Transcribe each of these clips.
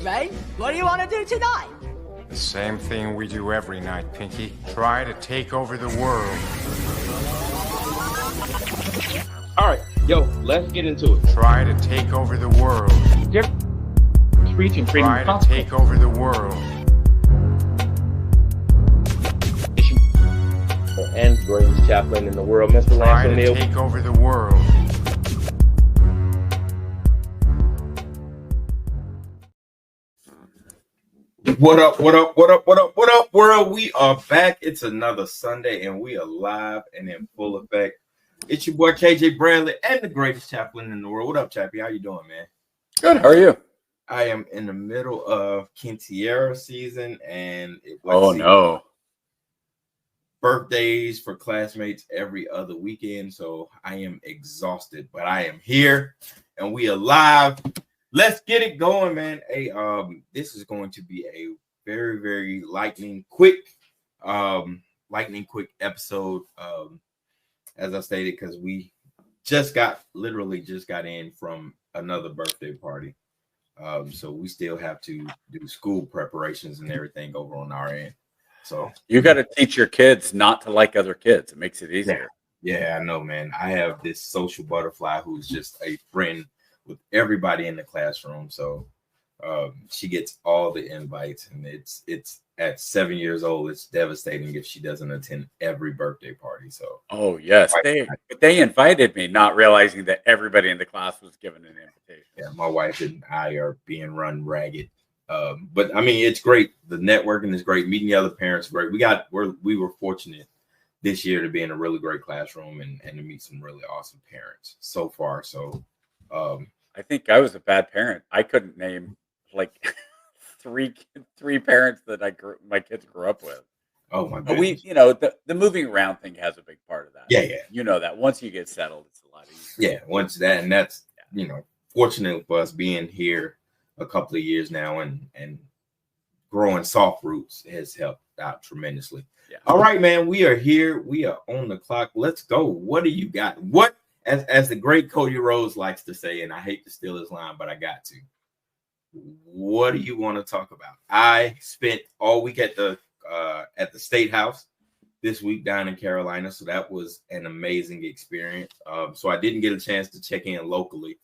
Ray. What do you want to do tonight? The same thing we do every night, Pinky. Try to take over the world. All right, yo, let's get into it. Try to take over the world. Speech and freedom Try to take over the world. And greatest chaplain in the world, Mr. Try Lance to O'Neill. take over the world. What up, what up, what up, what up, what up, world? We are back. It's another Sunday, and we are live and in full effect. It's your boy, KJ Bradley, and the greatest chaplain in the world. What up, Chappie? How you doing, man? Good. How are you? I am in the middle of quinceañera season, and birthdays for classmates every other weekend, so I am exhausted, but I am here, and we are live. Let's get it going, man. Hey, this is going to be a very, very lightning quick episode. As I stated, because we literally just got in from another birthday party. So we still have to do school preparations and everything over on our end. So you got to teach your kids not to like other kids. It makes it easier. Yeah, I know, man. I have this social butterfly who's just a friend with everybody in the classroom. So she gets all the invites, and it's at 7 years old, it's devastating if she doesn't attend every birthday party. So yes, they invited me, not realizing that everybody in the class was given an invitation. Yeah, my wife and I are being run ragged. But I mean, it's great. The networking is great. Meeting the other parents is great. We were fortunate this year to be in a really great classroom and to meet some really awesome parents so far. So I think I was a bad parent. I couldn't name like three parents that my kids grew up with. Oh my But goodness. the moving around thing has a big part of that. Yeah. You know that once you get settled, it's a lot easier. Yeah, once that, and that's fortunate for us being here a couple of years now and growing soft roots has helped out tremendously. Yeah. All right, man, we are here. We are on the clock. Let's go. What do you got? What, as the great Cody Rhodes likes to say, and I hate to steal his line, but I got to. What do you want to talk about? I spent all week at the State House this week down in Carolina, so that was an amazing experience. So I didn't get a chance to check in locally,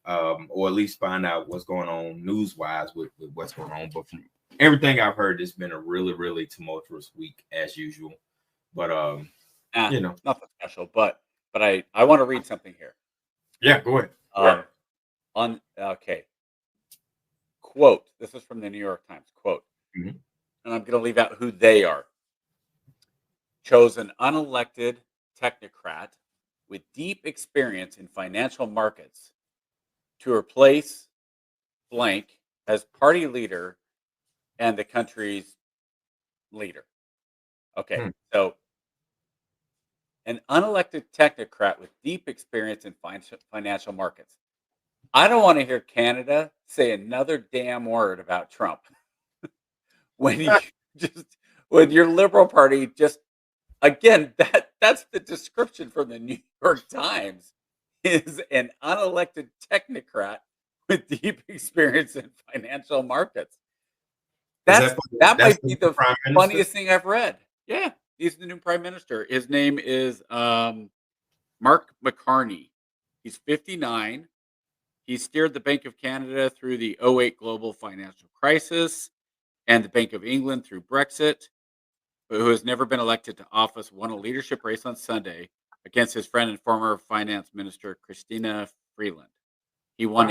or at least find out what's going on news-wise with what's going on. But from everything I've heard, it's been a really, really tumultuous week as usual. But nothing special. But I want to read something here. Yeah, go ahead. Quote, this is from the New York Times, quote, Mhm. and I'm going to leave out who they are. Chose an unelected technocrat with deep experience in financial markets to replace blank as party leader and the country's leader. Okay, so an unelected technocrat with deep experience in financial markets. I don't want to hear Canada say another damn word about Trump when your Liberal Party just, again, that's the description from the New York Times, is an unelected technocrat with deep experience in financial markets. That might be the funniest thing I've read. Yeah, he's the new prime minister. His name is Mark McCartney. He's 59. He steered the Bank of Canada through the 2008 global financial crisis and the Bank of England through Brexit, but who has never been elected to office, won a leadership race on Sunday against his friend and former finance minister, Christina Freeland. He won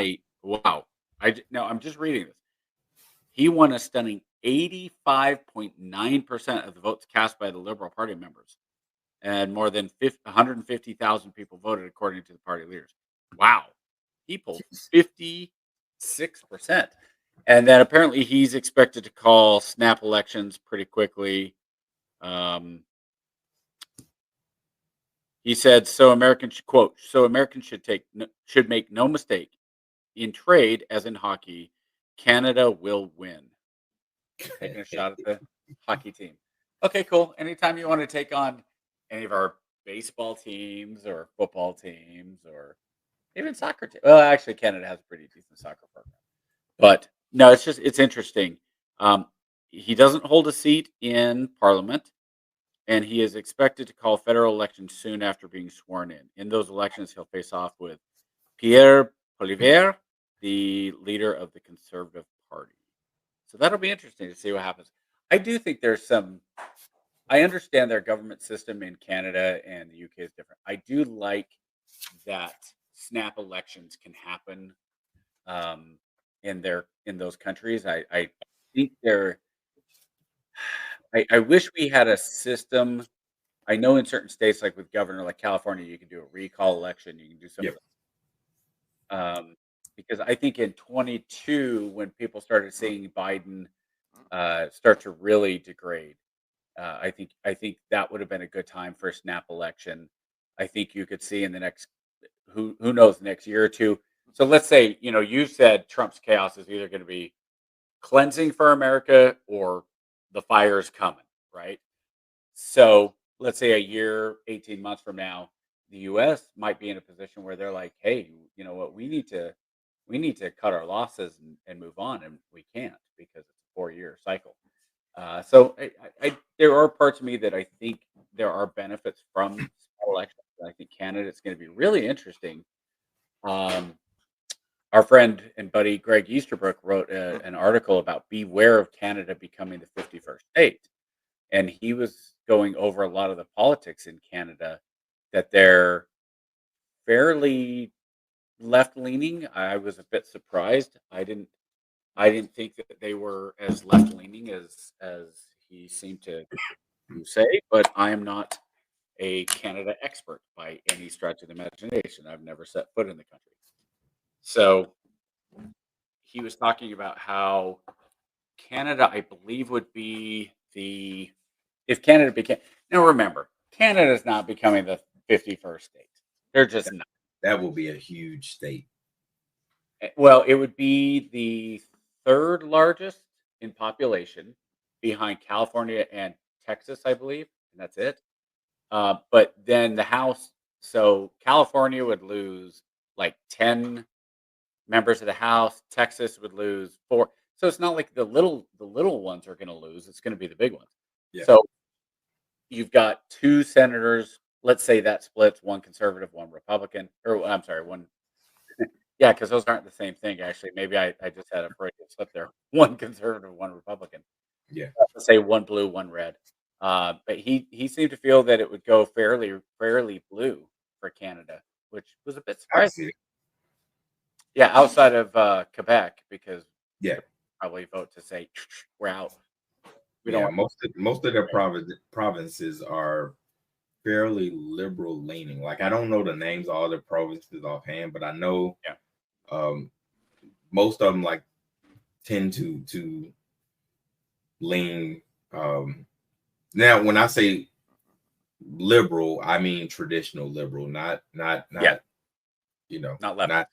I'm just reading this. He won a stunning 85.9% of the votes cast by the Liberal Party members, and more than 150,000 people voted, according to the party leaders. Wow. He pulled 56%. And then apparently he's expected to call snap elections pretty quickly. He said, so Americans should make no mistake. In trade, as in hockey, Canada will win. Taking a shot at the hockey team. Okay, cool. Anytime you want to take on any of our baseball teams or football teams or even soccer team. Well, actually, Canada has a pretty decent soccer program. But No, it's interesting. Um, he doesn't hold a seat in Parliament, and he is expected to call federal elections soon after being sworn in. In those elections, he'll face off with Pierre Poilievre, the leader of the Conservative Party. So that'll be interesting to see what happens. I do think there's some. I understand their government system in Canada and the UK is different. I do like that snap elections can happen um, in those countries. I think they're. I wish we had a system. I know in certain states, like with governor, like California, you can do a recall election. You can do some of Yep. because I think in 22, when people started seeing Biden start to really degrade, I think that would have been a good time for a snap election. I think you could see in the next who knows, the next year or two. So let's say you said Trump's chaos is either going to be cleansing for America or the fire is coming, right? So let's say a year, 18 months from now, the US might be in a position where they're like, hey, you know what, we need to cut our losses and move on, and we can't because it's a 4-year cycle. So there are parts of me that I think there are benefits from small elections. I think Canada is going to be really interesting. Um, our friend and buddy Greg Easterbrook wrote an article about beware of Canada becoming the 51st state, and he was going over a lot of the politics in Canada that they're fairly left leaning. I was a bit surprised. I didn't think that they were as left leaning as he seemed to say, but I am not a Canada expert by any stretch of the imagination. I've never set foot in the country. So he was talking about how Canada, I believe, would be the if Canada became now remember, Canada is not becoming the 51st state. They're just not. That will be a huge state. Well, it would be the third largest in population behind California and Texas, I believe, and that's it. But then the House, so California would lose like 10 members of the House. Texas would lose 4. So it's not like the little ones are going to lose. It's going to be the big ones. Yeah. So you've got 2 senators. Let's say that splits one conservative, one Republican, or I'm sorry, one. Yeah, because those aren't the same thing. Actually, maybe I just had a Freudian slip there. One conservative, one Republican. Yeah. Let's say one blue, one red. But he seemed to feel that it would go fairly blue for Canada, which was a bit I surprising. see it. Yeah, outside of Quebec, because Yeah. they'll probably vote to say we're out. We Yeah. don't. Most of their provinces are fairly liberal leaning. Like I don't know the names of all the provinces offhand, but I know Yeah. most of them like tend to lean. Now, when I say liberal, I mean traditional liberal, not Yeah. Not left.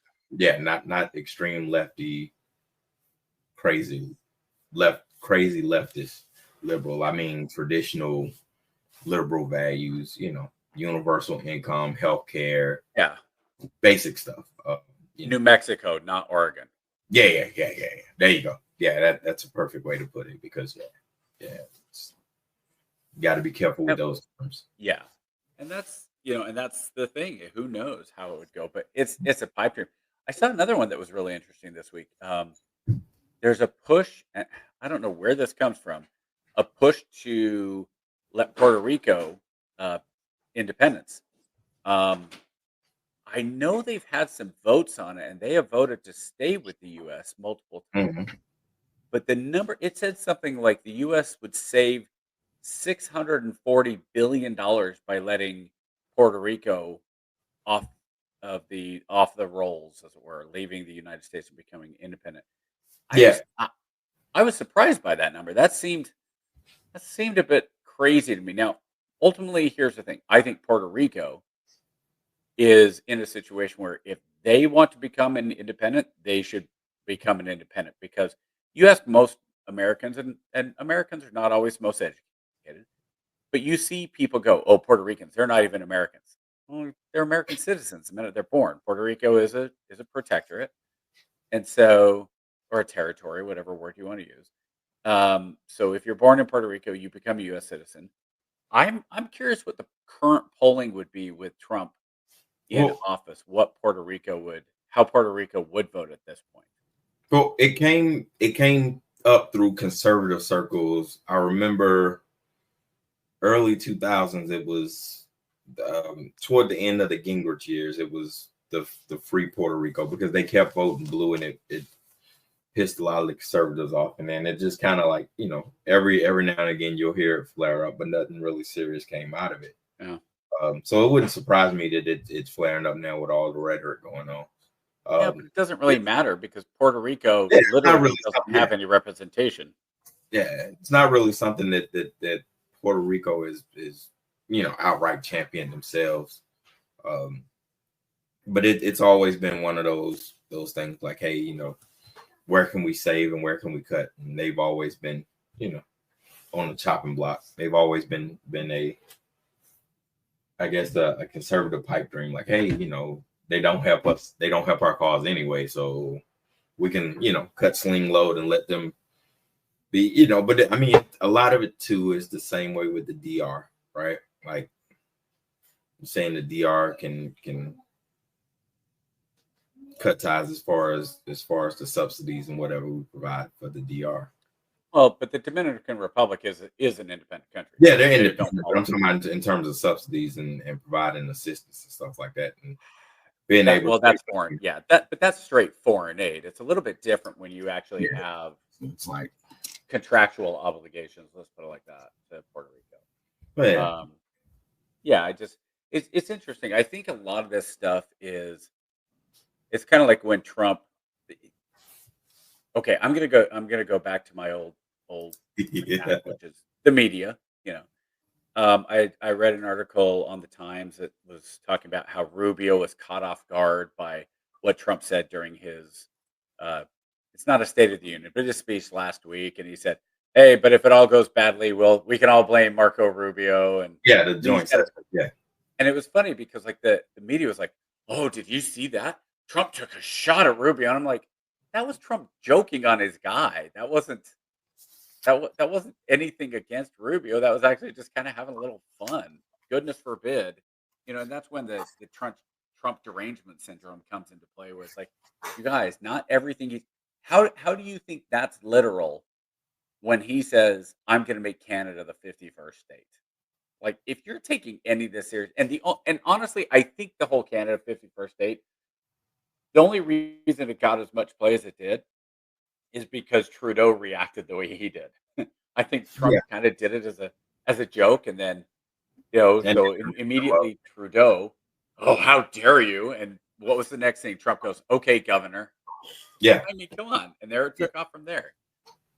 not extreme lefty, crazy leftist liberal. I mean traditional liberal values. Universal income, healthcare, Yeah. basic stuff. New Mexico, not Oregon. Yeah. There you go. Yeah, that's a perfect way to put it because you got to be careful with those terms. Yeah, and that's the thing. Who knows how it would go? But it's a pipe dream. I saw another one that was really interesting this week. There's a push. And I don't know where this comes from. A push to let Puerto Rico independence. Um, I know they've had some votes on it, and they have voted to stay with the U.S. multiple times. Mhm. But the number it said something like the U.S. would save $640 billion by letting Puerto Rico off off the rolls, as it were, leaving the United States and becoming independent. I Yeah, just I was surprised by that number. That seemed a bit crazy to me. Now, ultimately, here's the thing: I think Puerto Rico is in a situation where if they want to become an independent, they should become an independent because you ask most Americans, and Americans are not always most educated, but you see people go, "Oh, Puerto Ricans, they're not even Americans." Well, they're American citizens the minute they're born. Puerto Rico is a protectorate, and so, or a territory, whatever word you want to use. So if you're born in Puerto Rico, you become a U.S. citizen. I'm curious what the current polling would be with Trump in Well, office. How Puerto Rico would vote at this point. well, it came up through conservative circles. I remember early 2000s. It was toward the end of the Gingrich years. It was the free Puerto Rico because they kept voting blue, and it pissed a lot of the conservatives off. And then it just kind of like, every now and again you'll hear it flare up, but nothing really serious came out of it. Yeah. So it wouldn't surprise me that it's flaring up now with all the rhetoric going on. Yeah, but it doesn't really matter because Puerto Rico Yeah, it's not literally really doesn't something. have any representation. Yeah, it's not really something that Puerto Rico is outright championed themselves. But it's always been one of those things like, hey, where can we save and where can we cut? And they've always been, on the chopping block. They've always been I guess a conservative pipe dream. Like, hey, they don't help us. They don't help our cause anyway. So we can, cut sling load and let them be, but I mean, a lot of it too is the same way with the DR, right? Like I'm saying the DR can cut ties as far as the subsidies and whatever we provide for the DR. Well, but the Dominican Republic is an independent country. Yeah, they're They don't independent. But follow. I'm talking about in terms of subsidies and providing assistance and stuff like that, and being able to That's foreign. Yeah, but that's straight foreign aid. It's a little bit different when you actually Yeah. have It's like, contractual obligations. Let's put it like that to Puerto Rico. yeah, Yeah, it's interesting. I think a lot of this stuff it's kind of like when Trump. Okay, I'm gonna go back to my old yeah, attack, which is the media. You know, I read an article on the Times that was talking about how Rubio was caught off guard by what Trump said during his it's not a State of the Union, but his speech last week, and he said, "Hey, but if it all goes badly, we can all blame Marco Rubio." And yeah, the he joint said, session, yeah, and it was funny because like the media was like, "Oh, did you see that? Trump took a shot at Rubio." And I'm like, that was Trump joking on his guy. That wasn't anything against Rubio. That was actually just kind of having a little fun. Goodness forbid, and that's when the Trump derangement syndrome comes into play, where it's like, you guys, not everything. How do you think that's literal when he says, "I'm going to make Canada the 51st state"? Like, if you're taking any of this serious, and honestly, I think the whole Canada 51st state, the only reason it got as much play as it did is because Trudeau reacted the way he did. I think Trump yeah, kind of did it as a joke, and then and so immediately Trudeau, oh, how dare you? And what was the next thing? Trump goes, okay, governor. yeah, I mean, come on, and there it took off from there.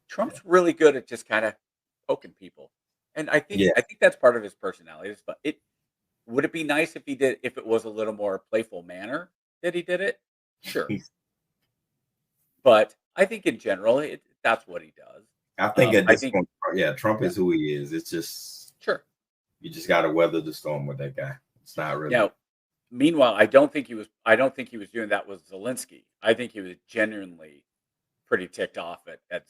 Trump's really good at just kind of poking people, and yeah, I think that's part of his personality. But would it be nice if if it was a little more playful manner that he did it? Sure, but I think in general, that's what he does. I think at I this think, point, yeah, Trump yeah, is who he is. It's just sure. you just got to weather the storm with that guy. It's not really. Now, meanwhile, I don't think he was. I don't think he was doing that with Zelensky. I think he was genuinely pretty ticked off at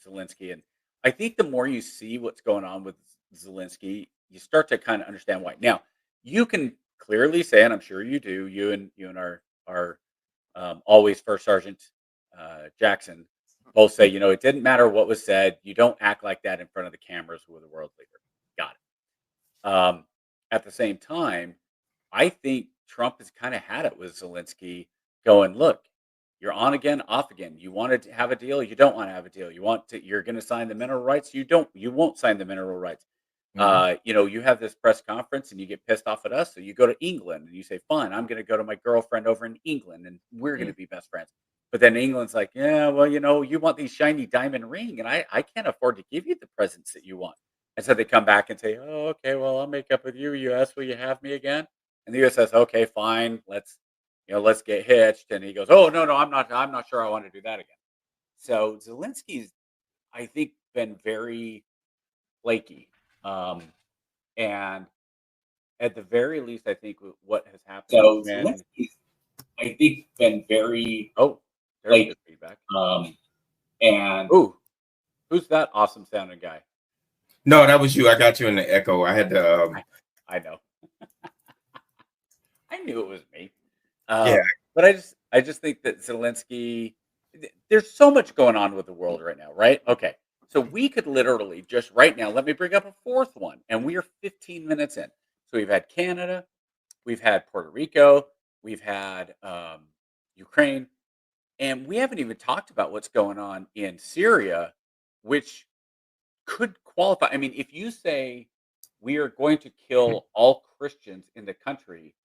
Zelensky, and I think the more you see what's going on with Zelensky, you start to kind of understand why. Now, you can clearly say, and I'm sure you do, you and our always First Sergeant Jackson both say, it didn't matter what was said. You don't act like that in front of the cameras with a world leader. Got it. At the same time, I think Trump has kind of had it with Zelensky going, look, you're on again, off again. You wanted to have a deal, you don't want to have a deal. You're going to sign the mineral rights, you won't sign the mineral rights. You have this press conference and you get pissed off at us, so you go to England and you say, fine, I'm going to go to my girlfriend over in England and we're going to be best friends. But then England's like, yeah, well, you want these shiny diamond ring, and I can't afford to give you the presents that you want. And so they come back and say, oh, okay, well, I'll make up with you, US. Will you have me again? And the US says, okay, fine, let's get hitched. And he goes, oh, no, I'm not sure I want to do that again. So Zelensky's, I think, been very flaky. And at the very least, I think what has happened. So Zelensky's, I think, been very. Oh, There's like good feedback. and Ooh, who's that awesome sounding guy? No, that was you. I got you in the echo. I had to. I know. I knew it was me. Yeah. But I just think that Zelensky. There's so much going on with the world right now, right? Okay, so we could literally just right now. Let me bring up a fourth one, and we are 15 minutes in. So we've had Canada, we've had Puerto Rico, we've had Ukraine, and we haven't even talked about what's going on in Syria, which could qualify. I mean, if you say we are going to kill all Christians in the country,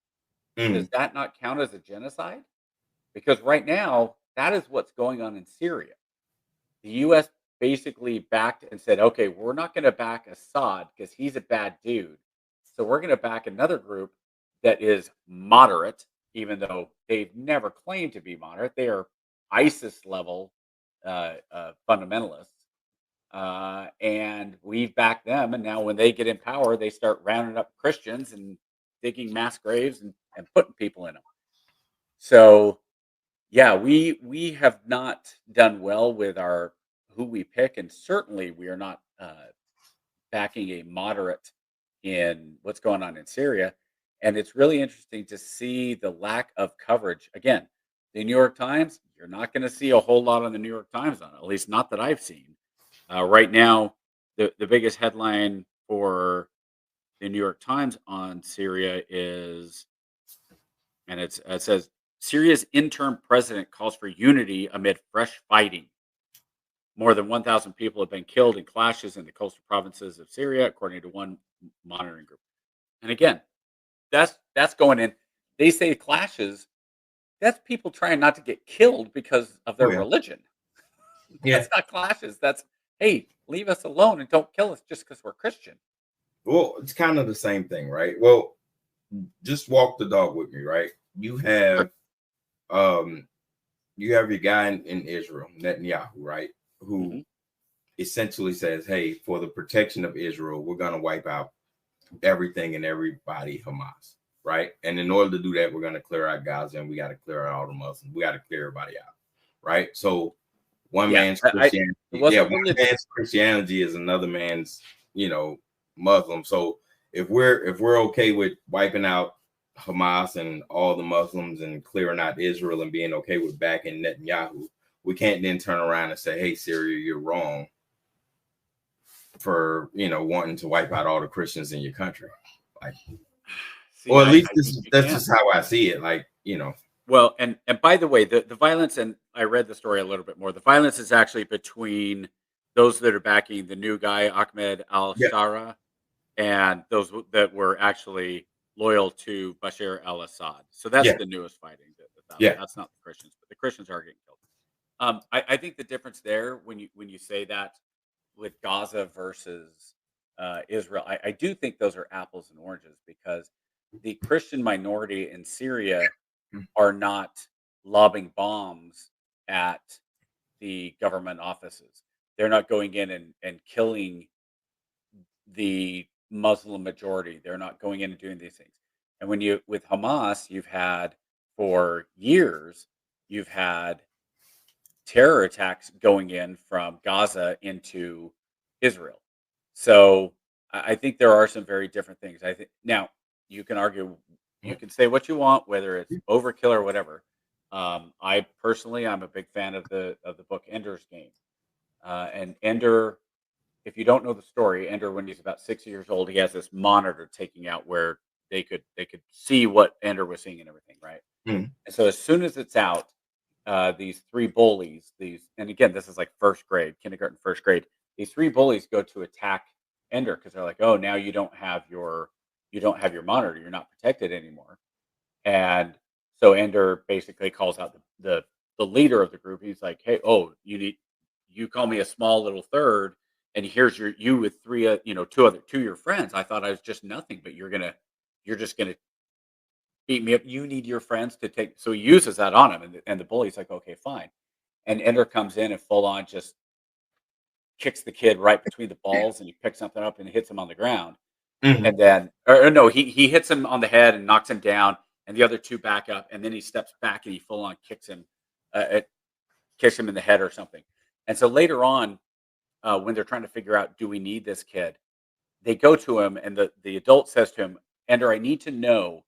does Mm. that not count as a genocide? Because right now, that is what's going on in Syria. The U.S. basically backed and said, okay, we're not going to back Assad because he's a bad dude. So we're going to back another group that is moderate, even though they've never claimed to be moderate. They are ISIS level fundamentalists. And we've backed them. And now when they get in power, they start rounding up Christians and digging mass graves and putting people in them. So yeah, we have not done well with our who we pick, and certainly we are not backing a moderate in what's going on in Syria. And it's really interesting to see the lack of coverage. Again, the New York Times, you're not going to see a whole lot on the New York Times on it, at least not that I've seen. Right now, the biggest headline for the New York Times on Syria is, and it says Syria's interim president calls for unity amid fresh fighting. More than 1,000 people have been killed in clashes in the coastal provinces of Syria, according to one monitoring group. And again, that's going in. They say clashes. That's people trying not to get killed because of their Oh, yeah. religion. Yeah. That's not clashes. That's, hey, leave us alone and don't kill us just because we're Christian. Well, it's kind of the same thing, right? Well, just walk the dog with me, right? You have your guy in Israel, Netanyahu, right? Who essentially says, hey, for the protection of Israel, we're gonna wipe out everything and everybody Hamas, right? And in order to do that, we're gonna clear out Gaza and we gotta clear out all the Muslims. We gotta clear everybody out, right? So one man's Christianity, one man's Christianity is another man's, Muslim. So if we're okay with wiping out Hamas and all the Muslims and clearing out Israel and being okay with backing Netanyahu, we can't then turn around and say, hey, Syria, you're wrong for wanting to wipe out all the Christians in your country. Like, or at least that's just how I see it. Like, Well, and by the way, the violence, and I read the story a little bit more. The violence is actually between those that are backing the new guy, Ahmed al-Shara, and those that were actually loyal to Bashar al-Assad. So that's the newest fighting. That's not the Christians, but the Christians are getting killed. I think the difference there, when you say that with Gaza versus Israel, I do think those are apples and oranges, because the Christian minority in Syria are not lobbing bombs at the government offices. They're not going in and killing the Muslim majority. They're not going in and doing these things. And with Hamas, for years, you've had terror attacks going in from Gaza into Israel. So I think there are some very different things. I think now you can argue, you can say what you want, whether it's overkill or whatever. I personally, I'm a big fan of the book Ender's Game. And Ender, if you don't know the story, Ender, when he's about 6 years old, he has this monitor taking out where they could see what Ender was seeing and everything, right? And so as soon as it's out, these three bullies, and again, this is like first grade, kindergarten, first grade. These three bullies go to attack Ender because they're like, "Oh, now you don't have your monitor. You're not protected anymore." And so Ender basically calls out the leader of the group. He's like, "Hey, you call me a small little third, and here's you with three, two of your friends. I thought I was just nothing, but you're just gonna beat me up. You need your friends to take." So he uses that on him, and the bully's like, "Okay, fine." And Ender comes in and full on just kicks the kid right between the balls, and he picks something up and hits him on the ground. And then, or no, he hits him on the head and knocks him down, and the other two back up, and then he steps back and he full on kicks him. kiss him in the head or something. And so later on, when they're trying to figure out, do we need this kid? They go to him, and the adult says to him, Ender, I need to know.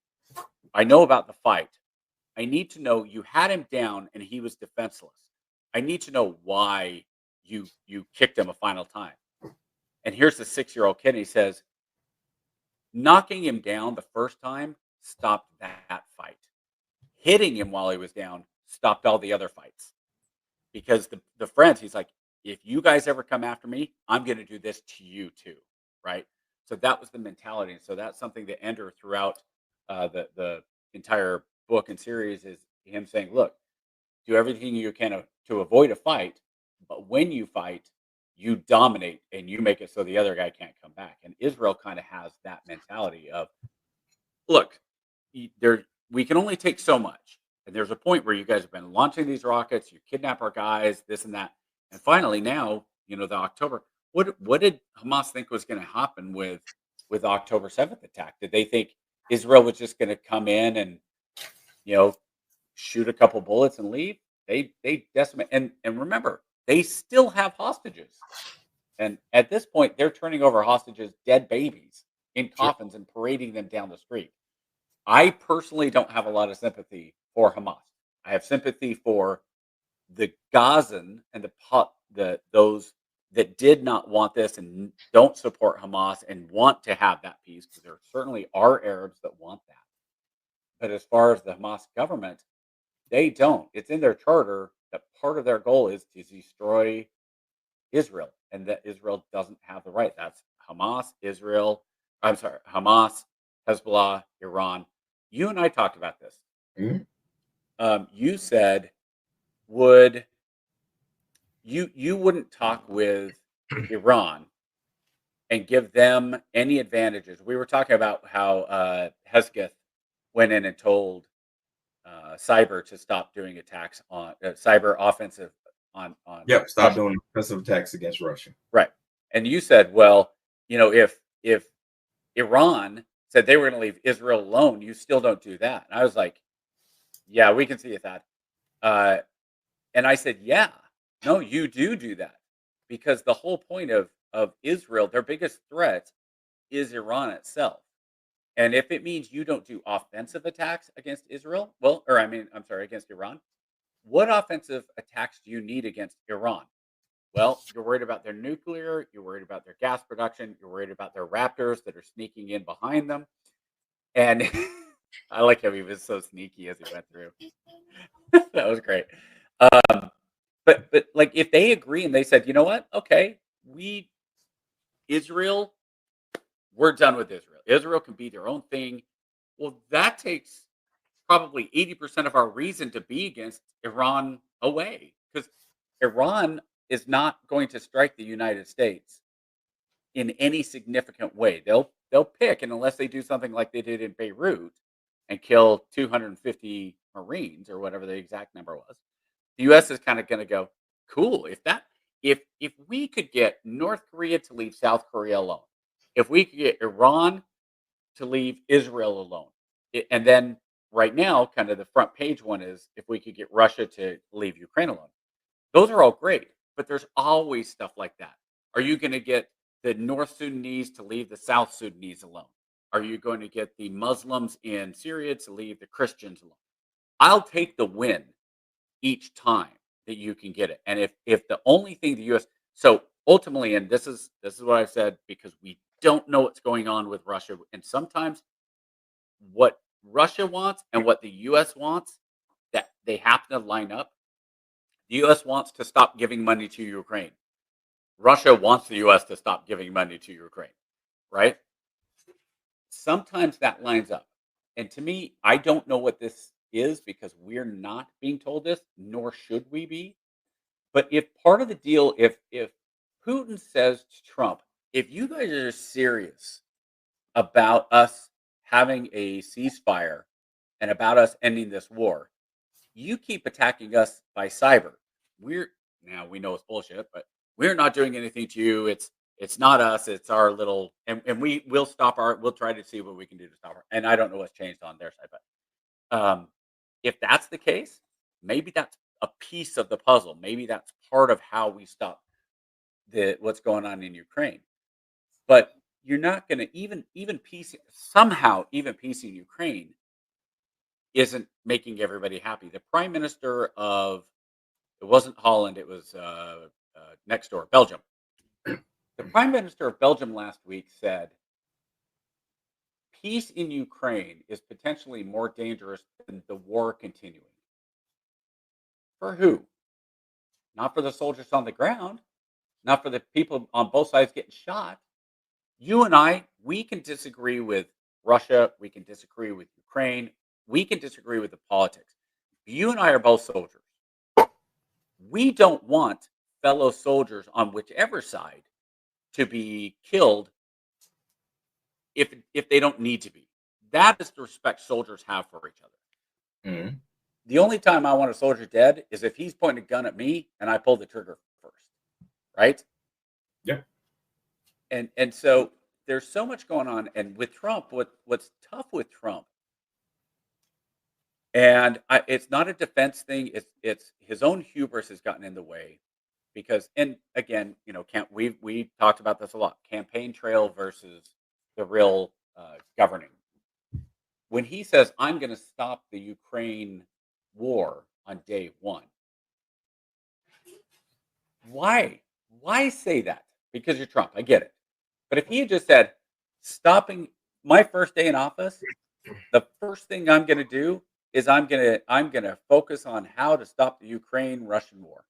I know about the fight. I need to know you had him down and he was defenseless. I need to know why you kicked him a final time. And here's the 6-year-old kid. And he says, knocking him down the first time stopped that fight. Hitting him while he was down stopped all the other fights. Because the friends, he's like, if you guys ever come after me, I'm going to do this to you too, right? So that was the mentality. And so that's something that Ender throughout the entire book and series is him saying, look, do everything you can to avoid a fight, but when you fight, you dominate and you make it so the other guy can't come back. And Israel kind of has that mentality of, look, we can only take so much. And there's a point where you guys have been launching these rockets, you kidnap our guys, this and that. And finally now, the October, what did Hamas think was going to happen with October 7th attack? Did they think Israel was just going to come in and, shoot a couple bullets and leave? They decimate. And remember, they still have hostages. And at this point, they're turning over hostages, dead babies in coffins and parading them down the street. I personally don't have a lot of sympathy for Hamas. I have sympathy for the Gazan and those that did not want this and don't support Hamas and want to have that peace, because there certainly are Arabs that want that. But as far as the Hamas government, they don't. It's in their charter that part of their goal is to destroy Israel, and that Israel doesn't have the right. That's Hamas, Hamas, Hezbollah, Iran. You and I talked about this. Mm-hmm. You said, would you wouldn't talk with Iran and give them any advantages? We were talking about how Hesketh went in and told Cyber to stop doing attacks on cyber offensive on. Yep, stop Russia. doing offensive attacks against Russia. Right, and you said, well, if Iran said they were going to leave Israel alone, you still don't do that. And I was like, yeah, we can see that. And I said, yeah, no, you do that, because the whole point of Israel, their biggest threat is Iran itself. And if it means you don't do offensive attacks against Israel, against Iran, what offensive attacks do you need against Iran? Well, you're worried about their nuclear, you're worried about their gas production, you're worried about their Raptors that are sneaking in behind them. And I like how he was so sneaky as he went through. That was great. But like, if they agree and they said, you know what? Okay, Israel, we're done with Israel. Israel can be their own thing. Well, that takes probably 80% of our reason to be against Iran away, because Iran is not going to strike the United States in any significant way. They'll pick, and unless they do something like they did in Beirut and kill 250 Marines or whatever the exact number was, the U.S. is kind of going to go, cool. If we could get North Korea to leave South Korea alone, if we could get Iran to leave Israel alone, and then right now, kind of the front page one is if we could get Russia to leave Ukraine alone. Those are all great, but there's always stuff like that. Are you going to get the North Sudanese to leave the South Sudanese alone? Are you going to get the Muslims in Syria to leave the Christians alone? I'll take the win each time that you can get it. And if the only thing the U.S. So ultimately, and this is what I've said, because we don't know what's going on with Russia, and sometimes what Russia wants and what the U.S. wants, that they happen to line up. The U.S. wants to stop giving money to Ukraine. Russia wants the U.S. to stop giving money to Ukraine, right? Sometimes that lines up. And to me, I don't know what this is, because we're not being told this, nor should we be. But if part of the deal, if Putin says to Trump, if you guys are serious about us having a ceasefire and about us ending this war, you keep attacking us by cyber. We know it's bullshit, but we're not doing anything to you. It's not us. It's our little, and we'll try to see what we can do to stop her. And I don't know what's changed on their side, but if that's the case, maybe that's a piece of the puzzle. Maybe that's part of how we stop what's going on in Ukraine. But you're not going to even piecing Ukraine isn't making everybody happy. The prime minister of it wasn't Holland, it was next door, Belgium. The prime minister of Belgium last week said peace in Ukraine is potentially more dangerous than the war continuing. For who? Not for the soldiers on the ground, not for the people on both sides getting shot. You and I, we can disagree with Russia, we can disagree with Ukraine, we can disagree with the politics. You and I are both soldiers. We don't want fellow soldiers on whichever side to be killed if they don't need to be. That is the respect soldiers have for each other. Mhm. The only time I want a soldier dead is if he's pointing a gun at me and I pull the trigger first, right? Yeah. And so there's so much going on. And with Trump, what's tough with Trump, and it's not a defense thing. It's his own hubris has gotten in the way because, and again, we talked about this a lot. Campaign trail versus the real governing. When he says, "I'm going to stop the Ukraine war on day one," why? Why say that? Because you're Trump. I get it. But if he had just said, "Stopping my first day in office, the first thing I'm going to do is I'm gonna focus on how to stop the Ukraine-Russian war."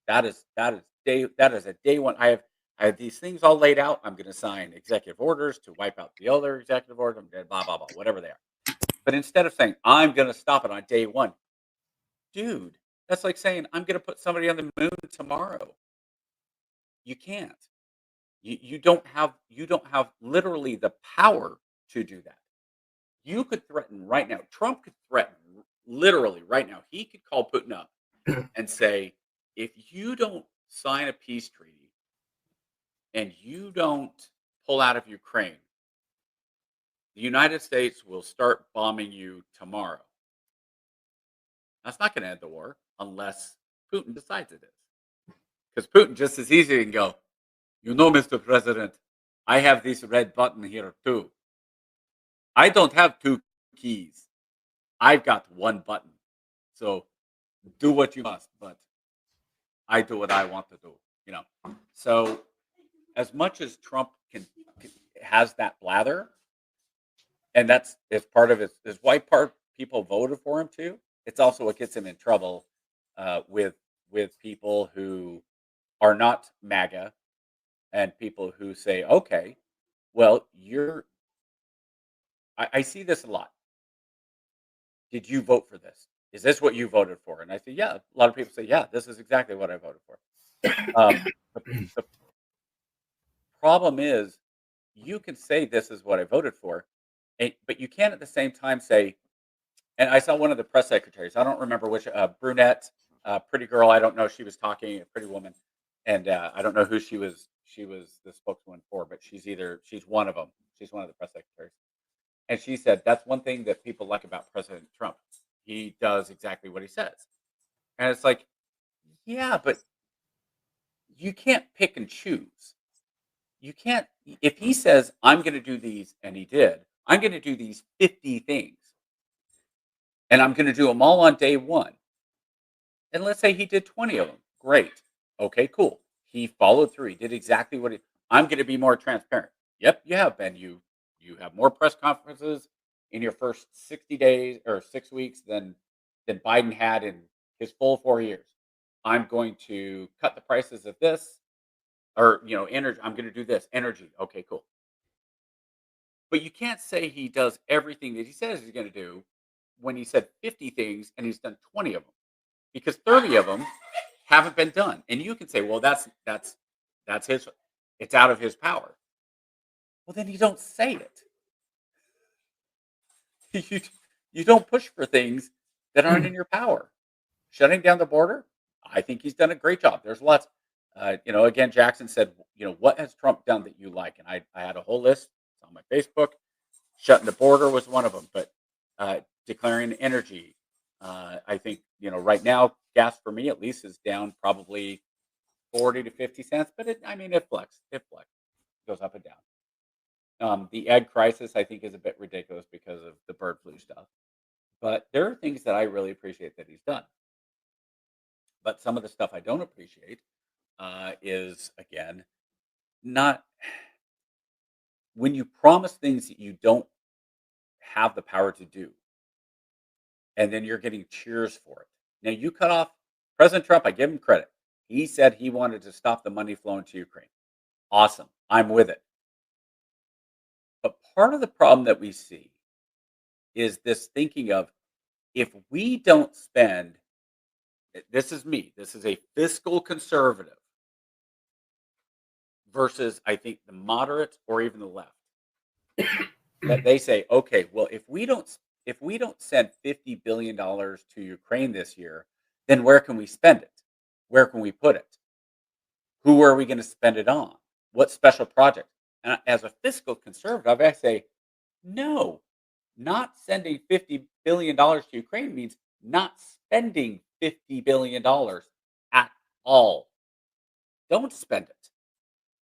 That is a day one. I have these things all laid out. I'm going to sign executive orders to wipe out the other executive orders. Blah blah blah, whatever they are. But instead of saying I'm going to stop it on day one, dude, that's like saying I'm going to put somebody on the moon tomorrow. You can't. You don't have literally the power to do that. You could threaten right now. Trump could threaten literally right now. He could call Putin up and say, if you don't sign a peace treaty and you don't pull out of Ukraine, the United States will start bombing you tomorrow. That's not going to end the war unless Putin decides it is. Because Putin just as easy can go, Mr. President, I have this red button here too. I don't have two keys. I've got one button. So do what you must, but I do what I want to do. So as much as Trump has that blather, and that's part of his why part people voted for him too. It's also what gets him in trouble with people who are not MAGA and people who say, okay, well, I see this a lot. Did you vote for this? Is this what you voted for? And I say, yeah. A lot of people say, yeah, this is exactly what I voted for. The problem is, you can say this is what I voted for, but you can't at the same time say, and I saw one of the press secretaries, I don't remember which, brunette, pretty girl, I don't know, she was talking, a pretty woman, and I don't know who she was the spokeswoman for, but she's one of them. She's one of the press secretaries. And she said, that's one thing that people like about President Trump. He does exactly what he says. And it's like, yeah, but you can't pick and choose. You can't, if he says, I'm going to do these, and he did, I'm going to do these 50 things, and I'm going to do them all on day one. And let's say he did 20 of them. Great. Okay, cool. He followed through. He did exactly what I'm going to be more transparent. Yep, you have been. You have more press conferences in your first 60 days or 6 weeks than Biden had in his full 4 years. I'm going to cut the prices of this, or energy. I'm going to do this energy. Okay, cool. But you can't say he does everything that he says he's going to do when he said 50 things and he's done 20 of them, because 30 of them haven't been done. And you can say, well, that's his. It's out of his power. Well, then you don't say it. You don't push for things that aren't in your power. Shutting down the border, I think he's done a great job. There's lots. Again, Jackson said, what has Trump done that you like? And I had a whole list. It's on my Facebook. Shutting the border was one of them, but declaring energy, I think right now gas for me at least is down probably 40 to 50 cents, but it flexed. It goes up and down. The egg crisis I think is a bit ridiculous because of the bird flu stuff. But there are things that I really appreciate that he's done. But some of the stuff I don't appreciate is again not when you promise things that you don't have the power to do, and then you're getting cheers for it. Now you cut off President Trump. I give him credit. He said he wanted to stop the money flowing to Ukraine. Awesome. I'm with it. But part of the problem that we see is this thinking of if we don't spend, this is me, this is a fiscal conservative versus I think the moderate or even the left that they say, okay, well, if we don't send $50 billion to Ukraine this year, then where can we spend it? Where can we put it? Who are we going to spend it on? What special project? And as a fiscal conservative, I say, no, not sending $50 billion to Ukraine means not spending $50 billion at all. Don't spend it.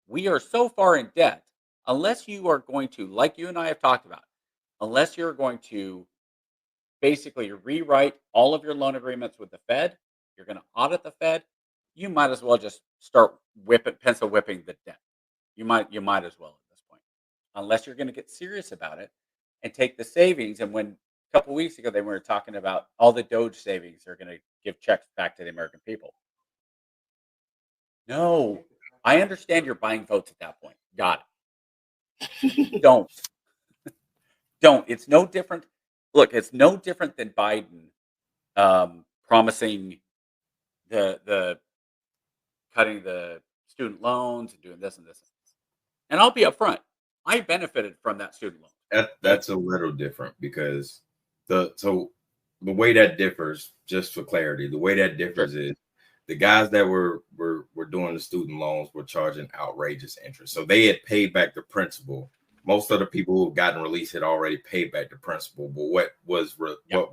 We are so far in debt, unless you are going to, like you and I have talked about, unless you're going to basically rewrite all of your loan agreements with the Fed, you're going to audit the Fed, you might as well just start pencil whipping the debt. You might as well at this point, unless you're going to get serious about it and take the savings. And when a couple weeks ago they were talking about all the Doge savings are going to give checks back to the American people. No, I understand you're buying votes at that point. Got it. Don't. It's no different. Look, it's no different than Biden promising the cutting the student loans and doing this and this. And I'll be upfront. I benefited from that student loan. That's a little different because the way that differs, just for clarity, the way that differs is the guys that were doing the student loans were charging outrageous interest. So they had paid back the principal. Most of the people who have gotten released had already paid back the principal. But what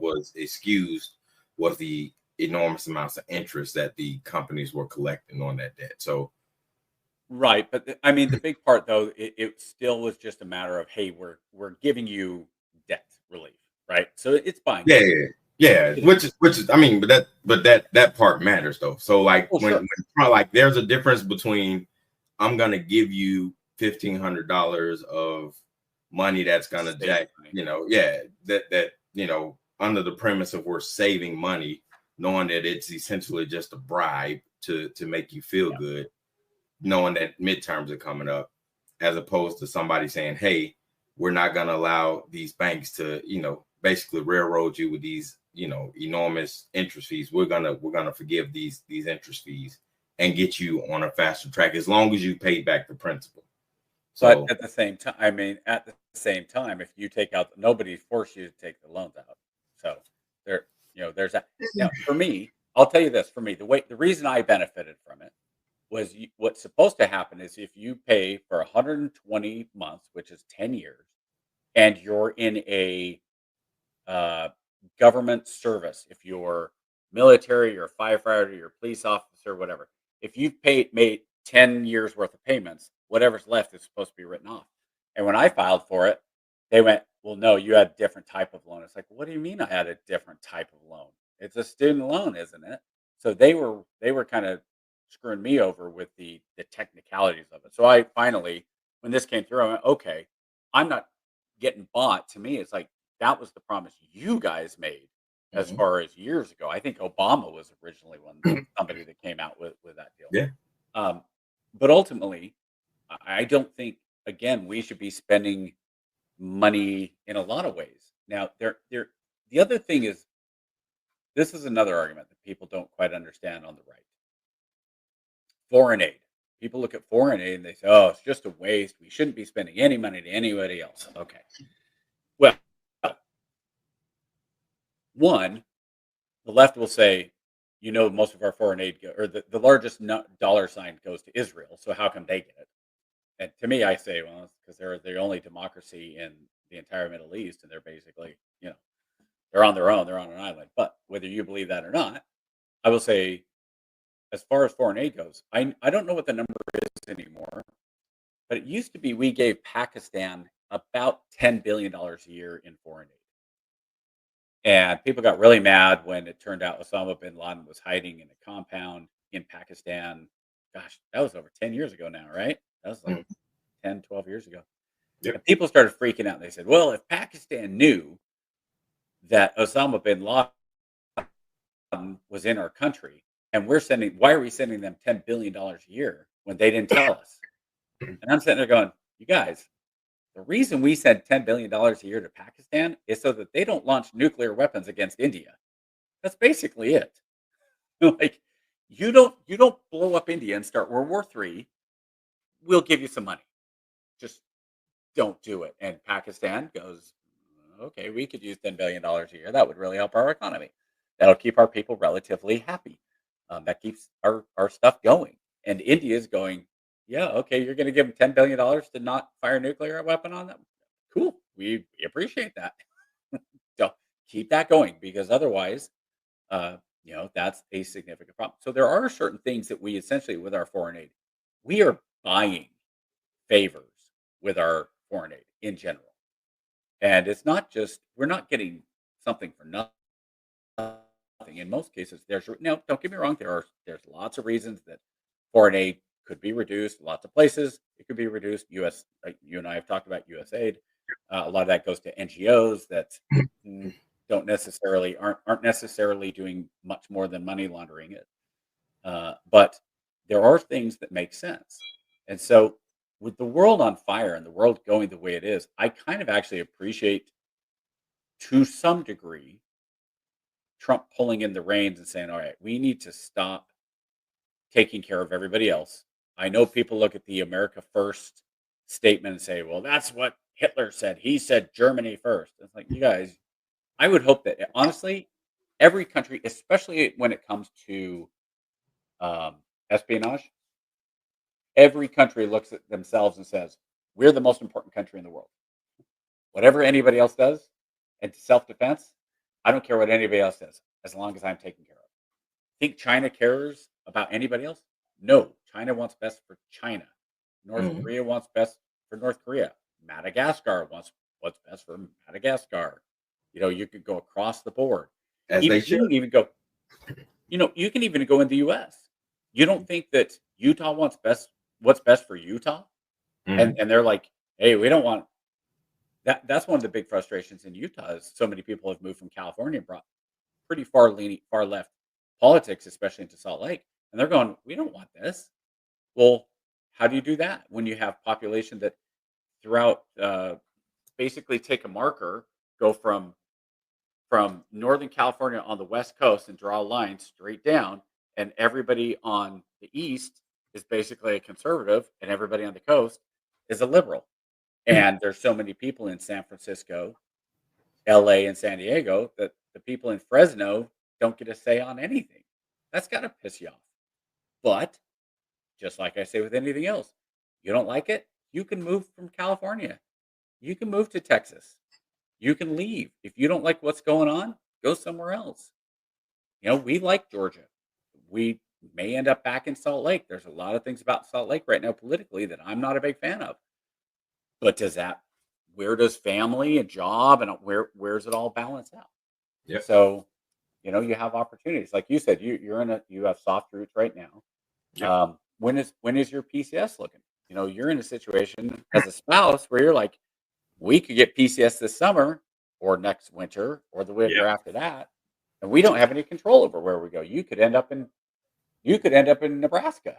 was excused was the enormous amounts of interest that the companies were collecting on that debt. So right, but the big part though, it still was just a matter of, hey, we're giving you debt relief, right? So it's buying. Yeah. Which is but that part matters though. So like when like there's a difference between I'm gonna give you $1,500 of money that's gonna jack, that under the premise of we're saving money, knowing that it's essentially just a bribe to make you feel good, knowing that midterms are coming up, as opposed to somebody saying, hey, we're not going to allow these banks to, basically railroad you with these, enormous interest fees. We're going to forgive these interest fees and get you on a faster track as long as you pay back the principal. So but at the same time, if you take out, nobody forced you to take the loans out. So there's that. Now, for me, I'll tell you this, for me, the reason I benefited from it was what's supposed to happen is if you pay for 120 months, which is 10 years, and you're in a government service, if you're military, you're a firefighter, you're a police officer, whatever, if you've made 10 years worth of payments, whatever's left is supposed to be written off. And when I filed for it, they went, well, no, you had a different type of loan. It's like, what do you mean I had a different type of loan? It's a student loan, isn't it? So they were kind of screwing me over with the technicalities of it. So I finally, when this came through, I went, okay, I'm not getting bought. To me, it's like, that was the promise you guys made as far as years ago. I think Obama was originally somebody that came out with that deal. Yeah. But ultimately, I don't think, again, we should be spending money in a lot of ways. Now, the other thing is, this is another argument that people don't quite understand on the right. Foreign aid. People look at foreign aid and they say, oh, it's just a waste. We shouldn't be spending any money to anybody else. Okay. Well, one, the left will say, most of our foreign aid, or the largest dollar sign goes to Israel. So how come they get it? And to me, I say, well, it's because they're the only democracy in the entire Middle East. And they're basically, They're on their own. They're on an island. But whether you believe that or not, I will say, as far as foreign aid goes, I don't know what the number is anymore, but it used to be we gave Pakistan about $10 billion a year in foreign aid. And people got really mad when it turned out Osama bin Laden was hiding in a compound in Pakistan. Gosh, that was over 10 years ago now, right? That was like Mm. 10, 12 years ago. Yep. And people started freaking out. They said, well, if Pakistan knew that Osama bin Laden was in our country and why are we sending them $10 billion a year when they didn't tell us? And I'm sitting there going, you guys, the reason we send $10 billion a year to Pakistan is so that they don't launch nuclear weapons against India. That's basically it. Like, you don't blow up India and start World War III. We'll give you some money. Just don't do it. And Pakistan goes, okay, we could use $10 billion a year. That would really help our economy. That'll keep our people relatively happy. That keeps our stuff going. And India is going, yeah, okay, you're going to give them $10 billion to not fire a nuclear weapon on them? Cool. We appreciate that. So keep that going, because otherwise, that's a significant problem. So there are certain things that we essentially, with our foreign aid, we are buying favors with our foreign aid in general. And it's not just, we're not getting something for nothing. In most cases, don't get me wrong, there's lots of reasons that foreign aid could be reduced. Lots of places it could be reduced. You and I have talked about USAID. A lot of that goes to NGOs that aren't necessarily doing much more than money laundering it. But there are things that make sense. And so, with the world on fire and the world going the way it is, I kind of actually appreciate, to some degree, Trump pulling in the reins and saying, all right, we need to stop taking care of everybody else. I know people look at the America First statement and say, well, that's what Hitler said. He said Germany first. It's like, you guys, I would hope that, honestly, every country, especially when it comes to espionage, every country looks at themselves and says, we're the most important country in the world. Whatever anybody else does, and self-defense, I don't care what anybody else does, as long as I'm taken care of. Think China cares about anybody else? No. China wants best for China. North Korea wants best for North Korea. Madagascar wants what's best for Madagascar. You could go across the board. As You they should. can even go, you can even go in the U.S. You don't think that Utah wants what's best for Utah? Mhm. And they're like, hey, we don't want that. That's one of the big frustrations in Utah is so many people have moved from California and brought pretty far left politics, especially into Salt Lake. And they're going, we don't want this. Well, how do you do that when you have population that throughout basically take a marker, go from Northern California on the West Coast and draw a line straight down, and everybody on the East is basically a conservative, and everybody on the coast is a liberal. And there's so many people in San Francisco, LA, and San Diego that the people in Fresno don't get a say on anything. That's got to piss you off. But just like I say with anything else, you don't like it, you can move from California. You can move to Texas. You can leave. If you don't like what's going on, go somewhere else. We like Georgia. We may end up back in Salt Lake. There's a lot of things about Salt Lake right now politically that I'm not a big fan of. But where does family and job and where's it all balance out? Yep. So, you have opportunities. Like you said, you have soft roots right now. Yep. When is your PCS looking? You're in a situation as a spouse where you're like, we could get PCS this summer or next winter or the winter after that, and we don't have any control over where we go. You could end up in Nebraska,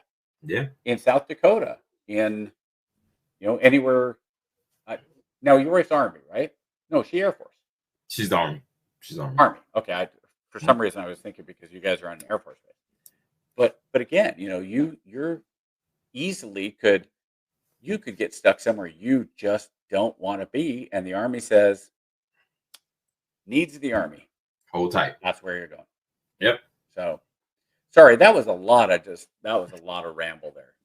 in South Dakota, in anywhere. Now your wife's Army, right? No, she Air Force. She's the Army. Army. Okay. For some reason I was thinking because you guys are on an Air Force base. But again, you're easily could get stuck somewhere you just don't want to be, and the Army says needs the Army. Hold tight. That's where you're going. Yep. So sorry, that was a lot of ramble there.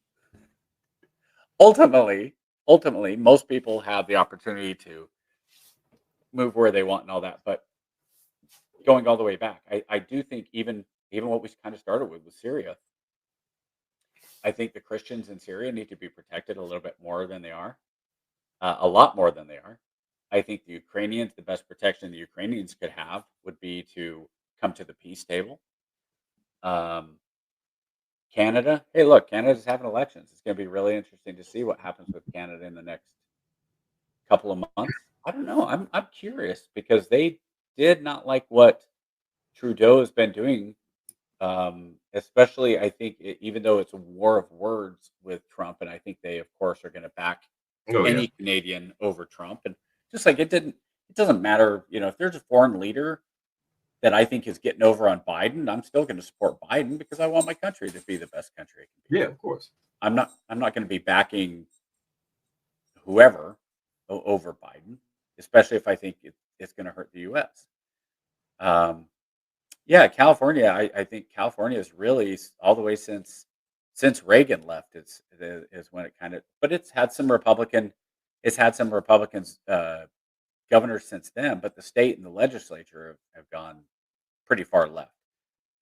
Ultimately, most people have the opportunity to move where they want and all that, but going all the way back, I do think even what we kind of started with Syria, I think the Christians in Syria need to be protected a little bit more than they are, a lot more than they are. I think the Ukrainians, the best protection the Ukrainians could have would be to come to the peace table. Um, Canada, hey, look, Canada's having elections. It's going to be really interesting to see what happens with Canada in the next couple of months. I don't know. I'm curious because they did not like what Trudeau has been doing. Especially, I think, even though it's a war of words with Trump, and I think they, of course, are going to back Oh yeah. any Canadian over Trump, and just like it doesn't matter, if there's a foreign leader that I think is getting over on Biden, I'm still going to support Biden because I want my country to be the best country it can be. Yeah, of course. I'm not going to be backing whoever over Biden, especially if I think it's going to hurt the U.S. Yeah, California. I think California is really all the way since Reagan left. Is when it kind of, but it's had some Republicans governors since then. But the state and the legislature have gone pretty far left,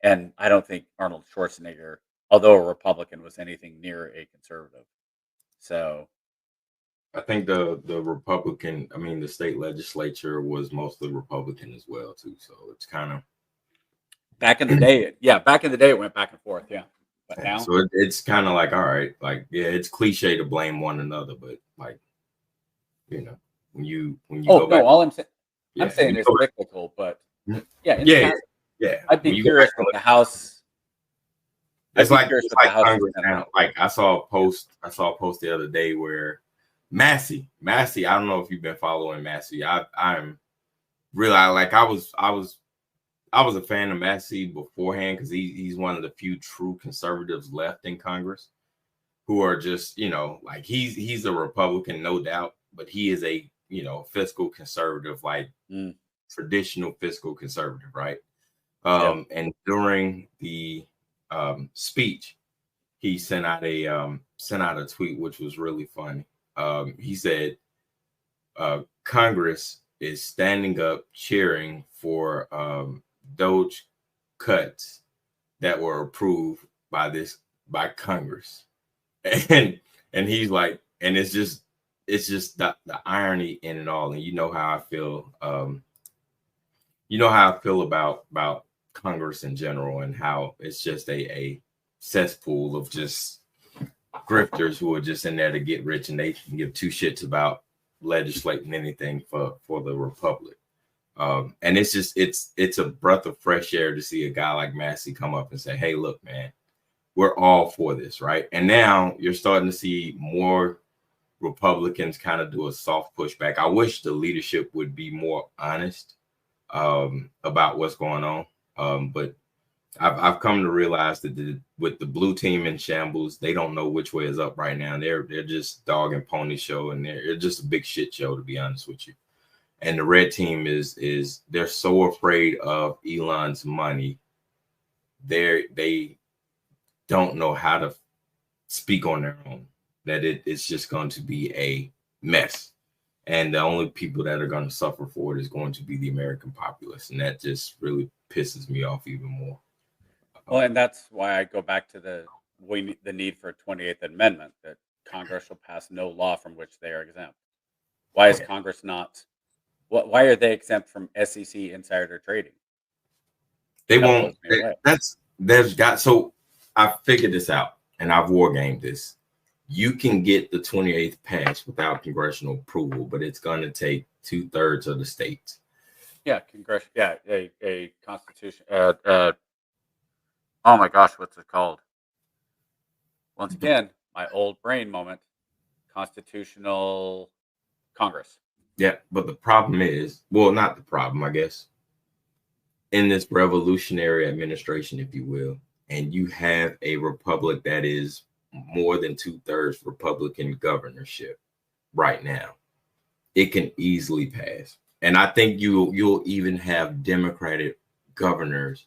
and I don't think Arnold Schwarzenegger, although a Republican, was anything near a conservative. So I think the Republican, I mean, the state legislature was mostly Republican as well too. So it's kind of back in the day, it went back and forth. Yeah, but now, so it's kind of like, all right, like, yeah, it's cliche to blame one another, but like, when you go back, all I'm saying. yeah, I'm saying when you it's go back- cyclical, but yeah, in the yeah, past, yeah. I'd When be you go curious back what and the House. It's like curious what the House is Congress gonna now. do. Like I saw a post the other day where Massey. I don't know if you've been following Massey. I'm really I was a fan of Massey beforehand because he's one of the few true conservatives left in Congress who are just, like he's a Republican, no doubt, but he is a fiscal conservative, like traditional fiscal conservative, right? And during the speech, he sent out a tweet which was really funny. He said, Congress is standing up cheering for Doge cuts that were approved by Congress. And he's like, and it's just the irony in it all. And you know how I feel. About Congress in general and how it's just a cesspool of just grifters who are just in there to get rich, and they can give two shits about legislating anything for the republic. And it's just it's a breath of fresh air to see a guy like Massey come up and say, hey, look, man, we're all for this, right? And now you're starting to see more Republicans kind of do a soft pushback. I wish the leadership would be more honest about what's going on. But I've come to realize that with the blue team in shambles, they don't know which way is up right now. They're just dog and pony show, and they're just a big shit show, to be honest with you. And the red team is they're so afraid of Elon's money. They don't know how to speak on their own, that it's just going to be a mess. And the only people that are going to suffer for it is going to be the American populace. And that just really pisses me off even more. Well, and that's why I go back to the need for a 28th Amendment, that Congress shall pass no law from which they are exempt. Why is Congress not? Why are they exempt from SEC insider trading? They won't. So I figured this out, and I've wargamed this. You can get the 28th passed without congressional approval, but it's going to take 2/3 of the states. Yeah, a constitution. Oh my gosh, what's it called? Once again, my old brain moment. Constitutional Congress. Yeah, but the problem is, well, not the problem, I guess. In this revolutionary administration, if you will, and you have a republic that is more than 2/3 Republican governorship right now, it can easily pass. And I think you'll even have Democratic governors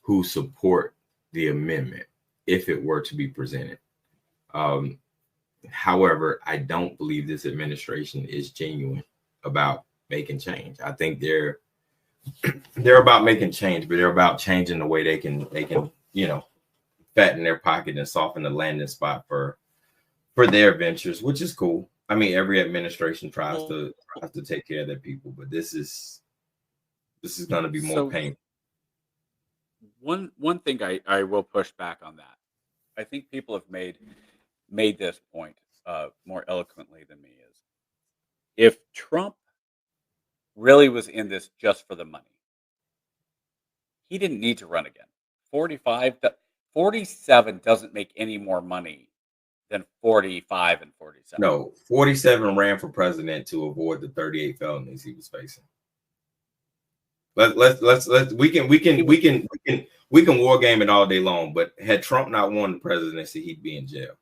who support the amendment if it were to be presented. However, I don't believe this administration is genuine about making change. I think they're they're about making change, but they're about changing the way they can fatten their pocket and soften the landing spot for their ventures, which is cool. I mean, every administration tries to take care of their people, but this is going to be more painful. One thing I will push back on that. I think people have made this point more eloquently than me is if Trump really was in this just for the money, he didn't need to run again. 47 doesn't make any more money than 45 and 47. No, 47 ran for president to avoid the 38 felonies he was facing. We can war game it all day long, but had Trump not won the presidency, he'd be in jail.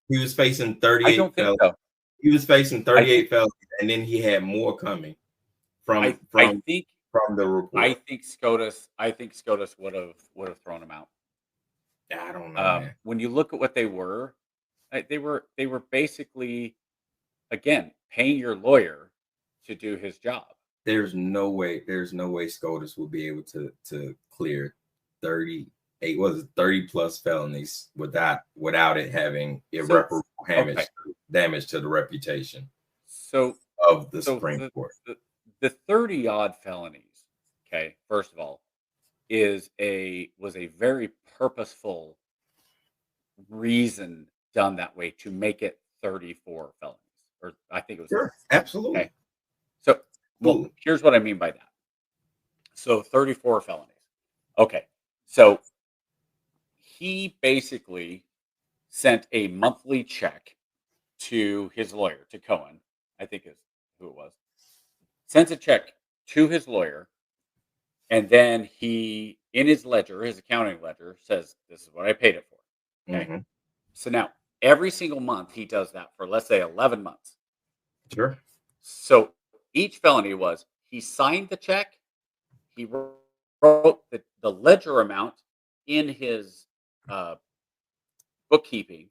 He was facing 38. I don't think so. He was facing 38 felonies, and then he had more coming from the report. I think SCOTUS would have thrown him out. I don't know. When you look at what they were basically, again, paying your lawyer to do his job. There's no way SCOTUS will be able to clear 30 plus felonies without it having irreparable damage to the reputation of the Supreme Court. The 30 odd felonies, okay, first of all, was a very purposeful reason done that way to make it 34 felonies. Or I think it was sure, absolutely. Okay. So here's what I mean by that. So 34 felonies. Okay. So he basically sent a monthly check to his lawyer, to Cohen, I think is who it was. Sent a check to his lawyer, and then he, in his ledger, his accounting ledger, says, this is what I paid it for. Okay. Mm-hmm. So now, every single month, he does that for, let's say, 11 months. Sure. So each felony was, he signed the check, he wrote the ledger amount in his bookkeeping,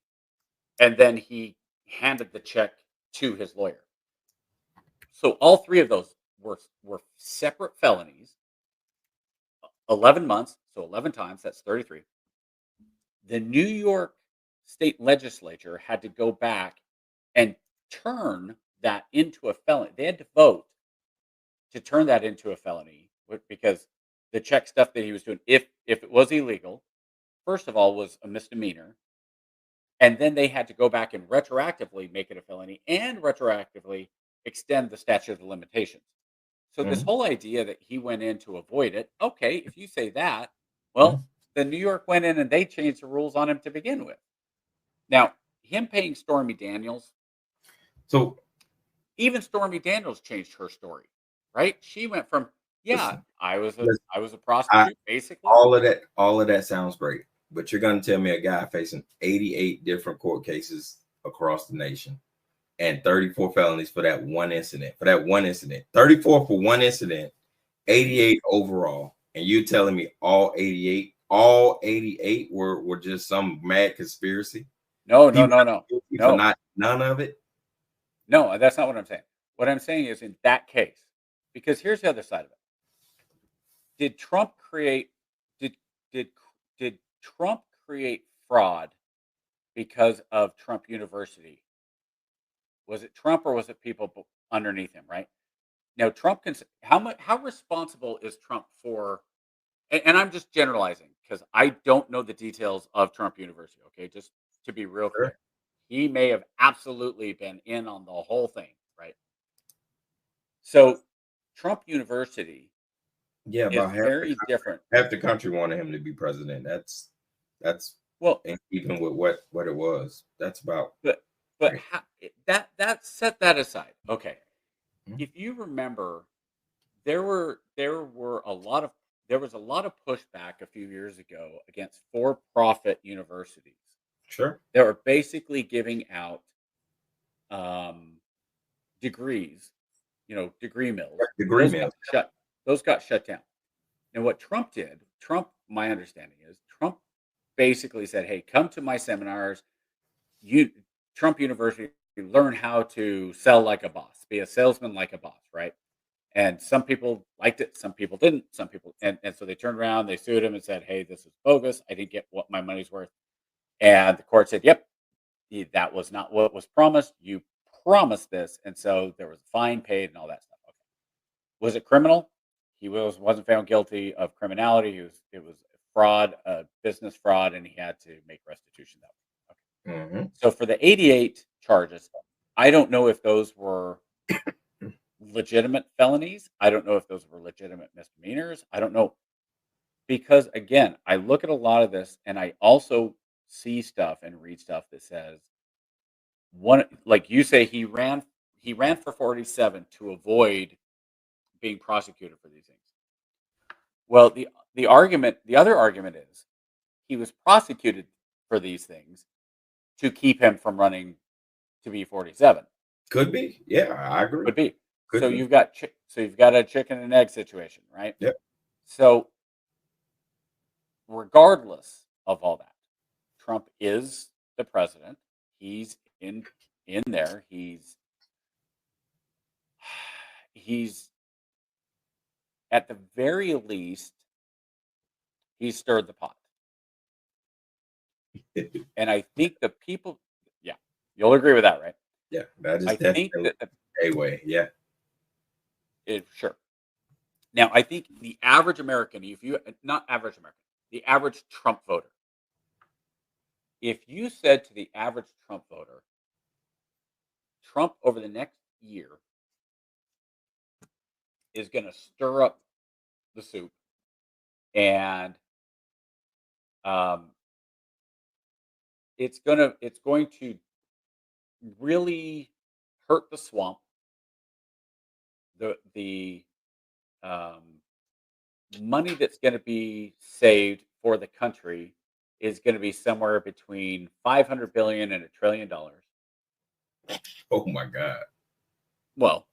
and then he handed the check to his lawyer. So all three of those were separate felonies. 11 months, so 11 times, that's 33. The New York State Legislature had to go back and turn that into a felony. They had to vote to turn that into a felony because the check stuff that he was doing, if it was illegal, first of all, was a misdemeanor. And then they had to go back and retroactively make it a felony and retroactively extend the statute of limitations. So this whole idea that he went in to avoid it, okay, if you say that, well, then New York went in and they changed the rules on him to begin with. Now, him paying Stormy Daniels, so even Stormy Daniels changed her story, right? She went from, I was a prostitute, basically. All of that sounds great, but you're going to tell me a guy facing 88 different court cases across the nation and 34 felonies for that one incident. 34 for one incident, 88 overall. And you telling me all 88 were just some mad conspiracy? No. None of it? No, that's not what I'm saying. What I'm saying is in that case, because here's the other side of it. Did Trump create fraud because of Trump University? Was it Trump or was it people underneath him, right? Now, Trump can, how responsible is Trump for, and I'm just generalizing because I don't know the details of Trump University, okay? Just to be real clear. He may have absolutely been in on the whole thing, right? So Trump University is very different. Half the country wanted him to be president. That's well, even with what it was. That's about. But that set that aside. Okay, if you remember, there was a lot of pushback a few years ago against for-profit universities. Sure, they were basically giving out degrees, degree mills. Those got shut down. Now, what Trump did, my understanding is, Trump basically said, hey, come to my seminars. Trump University, learn how to sell like a boss, be a salesman like a boss, right? And some people liked it, some people didn't, some people, and so they turned around, they sued him and said, "Hey, this is bogus. I didn't get what my money's worth." And the court said, "Yep, that was not what was promised. You promised this," and so there was a fine paid and all that stuff. Okay. Was it criminal? He wasn't found guilty of criminality. It was fraud, business fraud, and he had to make restitution that way. Okay. Mm-hmm. So for the 88 charges, I don't know if those were legitimate felonies. I don't know if those were legitimate misdemeanors. I don't know. Because again, I look at a lot of this and I also see stuff and read stuff that says one, like you say, he ran for 47 to avoid being prosecuted for these things. Well, the other argument is he was prosecuted for these things to keep him from running to be 47. Could be. Yeah, I agree. Could be. Could So be. you've got a chicken and egg situation, right? Yep. So regardless of all that, Trump is the president. He's in there. He's at the very least he stirred the pot. And I think the people, yeah, you'll agree with that, right? Yeah, that is I think definitely that a way. Yeah. sure. Now, I think the average American, if you not average American, the average Trump voter, if you said to the average Trump voter, Trump over the next year is going to stir up the soup and it's going to really hurt the swamp. The money that's going to be saved for the country is going to be somewhere between 500 billion and $1 trillion. Oh my God. Well,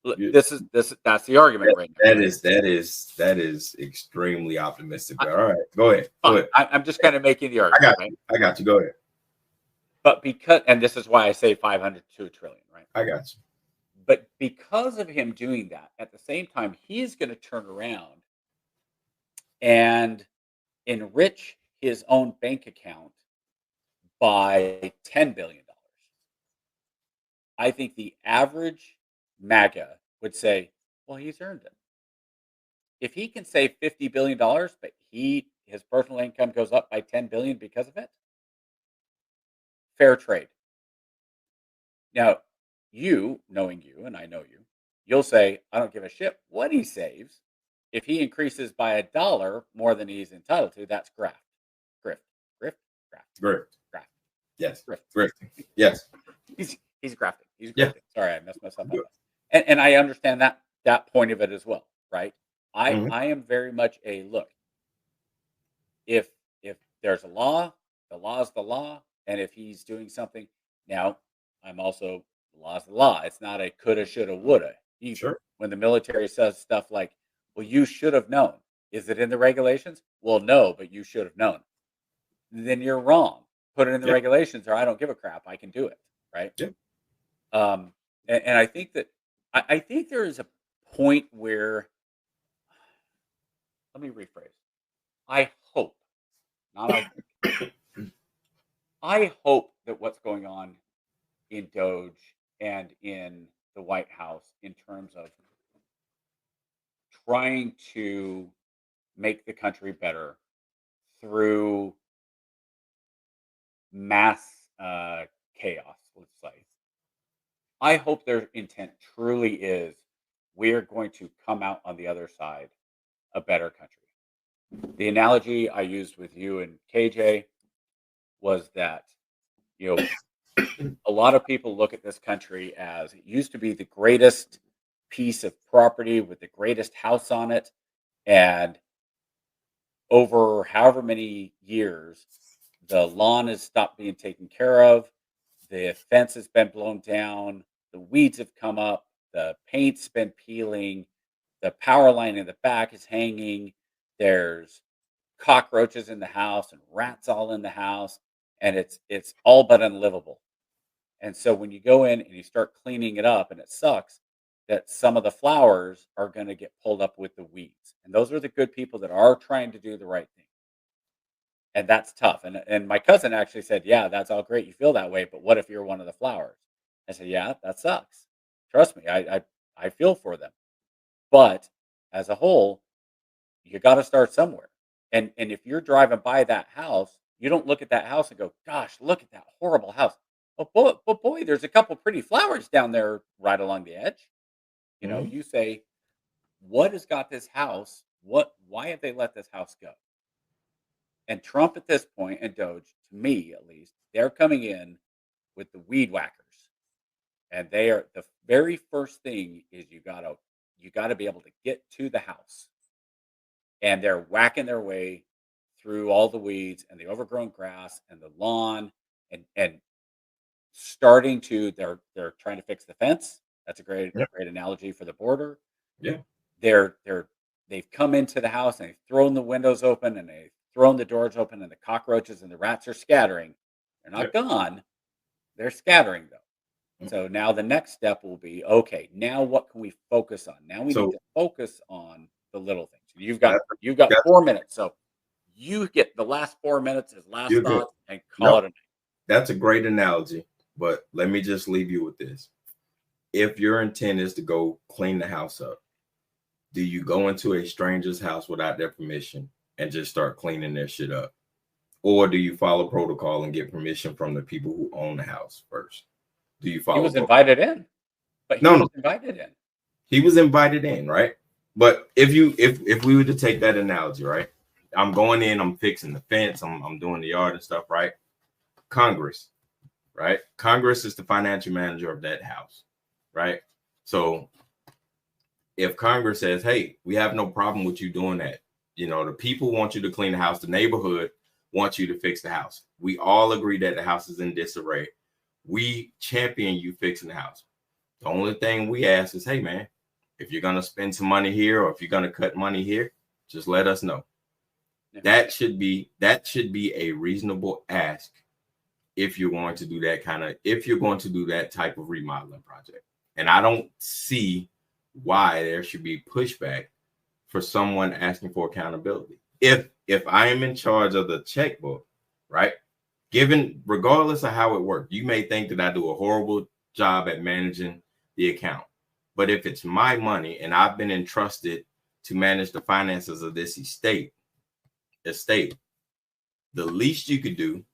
Yeah. that's the argument right now. That is extremely optimistic. But all right, go ahead. Go ahead. I'm just kind of making the argument. I got you. Go ahead. But and this is why I say 500 to $1 trillion, right? I got you. But because of him doing that, at the same time, he's going to turn around and enrich his own bank account by $10 billion. I think the average MAGA would say, well, he's earned it. If he can save $50 billion, but his personal income goes up by $10 billion because of it, fair trade. Now, knowing you, and I know you, you'll say, I don't give a shit what he saves. If he increases by $1 more than he's entitled to, that's graft. Grift. Yes. Grift. Yes. He's grafting. He's grafting. Yeah. Sorry, I messed myself up. And I understand that point of it as well, right? Mhm. I am very much a look. If there's a law, the law is the law, and if he's doing something, now I'm also the law is the law. It's not a coulda, shoulda, woulda. Either. Sure. When the military says stuff like, "Well, you should have known," is it in the regulations? Well, no, but you should have known. Then you're wrong. Put it in the regulations, or I don't give a crap. I can do it, right? Yeah. And I think that I think there is a point where, let me rephrase. I hope, not I think. I hope that what's going on in Doge and in the White House in terms of trying to make the country better through mass chaos, let's say. I hope their intent truly is we are going to come out on the other side a better country. The analogy I used with you and KJ was that, a lot of people look at this country as it used to be the greatest piece of property with the greatest house on it. And over however many years, the lawn has stopped being taken care of. The fence has been blown down. The weeds have come up. The paint's been peeling. The power line in the back is hanging. There's cockroaches in the house and rats all in the house. And it's all but unlivable. And so when you go in and you start cleaning it up and it sucks, that some of the flowers are going to get pulled up with the weeds. And those are the good people that are trying to do the right thing. And that's tough. And my cousin actually said, "Yeah, that's all great. You feel that way, but what if you're one of the flowers?" I said, "Yeah, that sucks. Trust me, I feel for them. But as a whole, you got to start somewhere. And if you're driving by that house, you don't look at that house and go, 'Gosh, look at that horrible house.' But boy, there's a couple pretty flowers down there right along the edge." Mhm. You say, "What has got this house? Why have they let this house go?" And Trump at this point, and Doge, to me at least, they're coming in with the weed whackers. And they are the very first thing is you gotta be able to get to the house. And they're whacking their way through all the weeds and the overgrown grass and the lawn and starting to they're trying to fix the fence. That's a Yeah. great analogy for the border. Yeah. They've come into the house and they've thrown the windows open and they've thrown the doors open and the cockroaches and the rats are scattering. They're Yeah. not gone. They're scattering though. Mm. So now the next step will be, okay, now what can we focus on? Now we need So to focus on the little things. You've got that's you've got that's 4 minutes. So you get the last 4 minutes as last you're good. thoughts and call No, it a night. that's a great analogy. But let me just leave you with this. If your intent is to go clean the house up, do you go into a stranger's house without their permission and just start cleaning their shit up? Or do you follow protocol and get permission from the people who own the house first? Do you He follow was protocol? invited in, but he No, was no. invited in. He was invited in, right? But if we were to take that analogy, right? I'm going in, I'm fixing the fence, I'm doing the yard and stuff, right? Congress, right? Congress is the financial manager of that house, right? So if Congress says, "Hey, we have no problem with you doing that," the people want you to clean the house, the neighborhood wants you to fix the house. We all agree that the house is in disarray. We champion you fixing the house. The only thing we ask is, "Hey, man, if you're gonna spend some money here or if you're gonna cut money here, just let us know." Yeah. That should be a reasonable ask if you're going to do that type of remodeling project. And I don't see why there should be pushback for someone asking for accountability. If I am in charge of the checkbook, right? Given regardless of how it works, you may think that I do a horrible job at managing the account. But if it's my money and I've been entrusted to manage the finances of this estate, the least you could do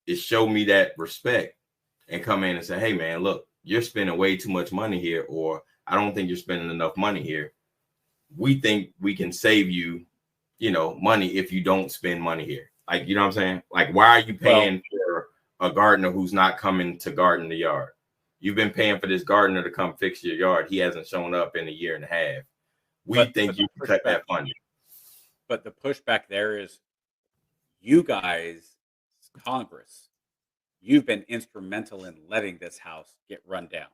is show me that respect and come in and say, "Hey, man, look, you're spending way too much money here," or "I don't think you're spending enough money here. We think we can save you, money if you don't spend money here." Like, you know what I'm saying? Like, why are you Well, paying for a gardener who's not coming to garden the yard? You've been paying for this gardener to come fix your yard. He hasn't shown up in a year and a half. We think but the you can cut pushback, that funding. but the pushback there is you guys, Congress, you've been instrumental in letting this house get run down.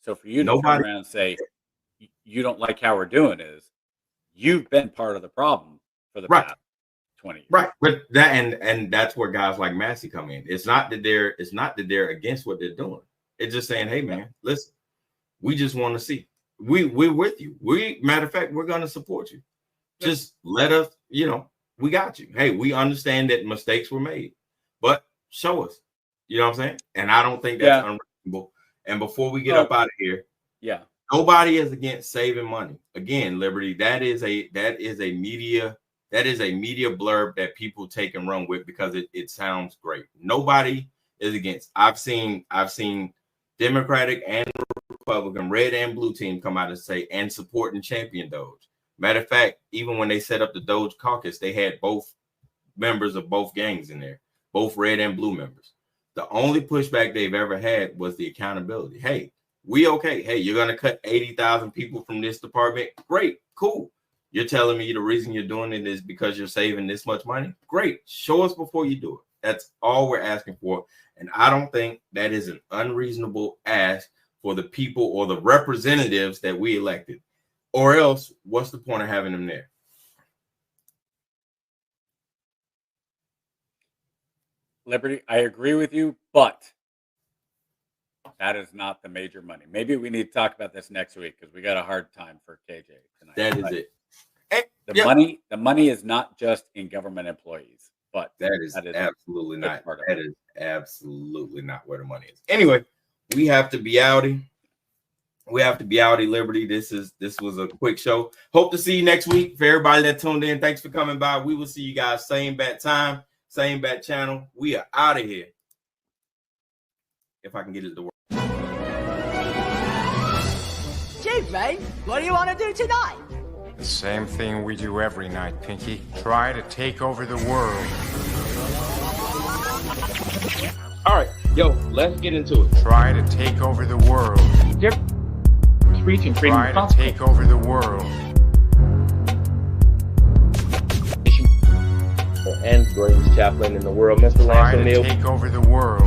So for you to turn Nobody, around and say you don't like how we're doing is you've been part of the problem for the right, past 20 years. right. But and that's where guys like Massey come in. It's not that they're against what they're doing. It's just saying, "Hey, man, listen, we just want to see. We're with you. Matter of fact, we're gonna support you. Just let us, we got you. Hey, we understand that mistakes were made, but show us." You know what I'm saying? And I don't think that's Yeah. unreasonable. And before we get Well, up out of here, yeah. nobody is against saving money. Again, Liberty, that is a media blurb that people take and run with because it sounds great. Nobody is against. I've seen Democratic and Republican, red and blue team come out and say and support and champion Doge. Matter of fact, even when they set up the Doge caucus, they had both members of both gangs in there, both red and blue members. The only pushback they've ever had was the accountability. "Hey, we okay. Hey, you're going to cut 80,000 people from this department. Great, cool. You're telling me the reason you're doing it is because you're saving this much money. Great. Show us before you do it." That's all we're asking for. And I don't think that is an unreasonable ask for the people or the representatives that we elected. Or else, what's the point of having them there? Liberty, I agree with you, but That is not the major money. Maybe we need to talk about this next week because we got a hard time for KJ tonight. That is it. The money is not just in government employees, but that is absolutely not. That is absolutely not where the money is. Anyway, we have to be outie. We have to be outie, Liberty. This was a quick show. Hope to see you next week. For everybody that tuned in, thanks for coming by. We will see you guys same bat time, same bat channel. We are out of here. If I can get it to work. Chief, mate, what do you want to do tonight? The same thing we do every night, Pinky. Try to take over the world. All right, yo, let's get into it. Try to take over the world. Try to take over the world. And greatest chaplain in the world, Mr. Lance Try to O'Neill. take over the world.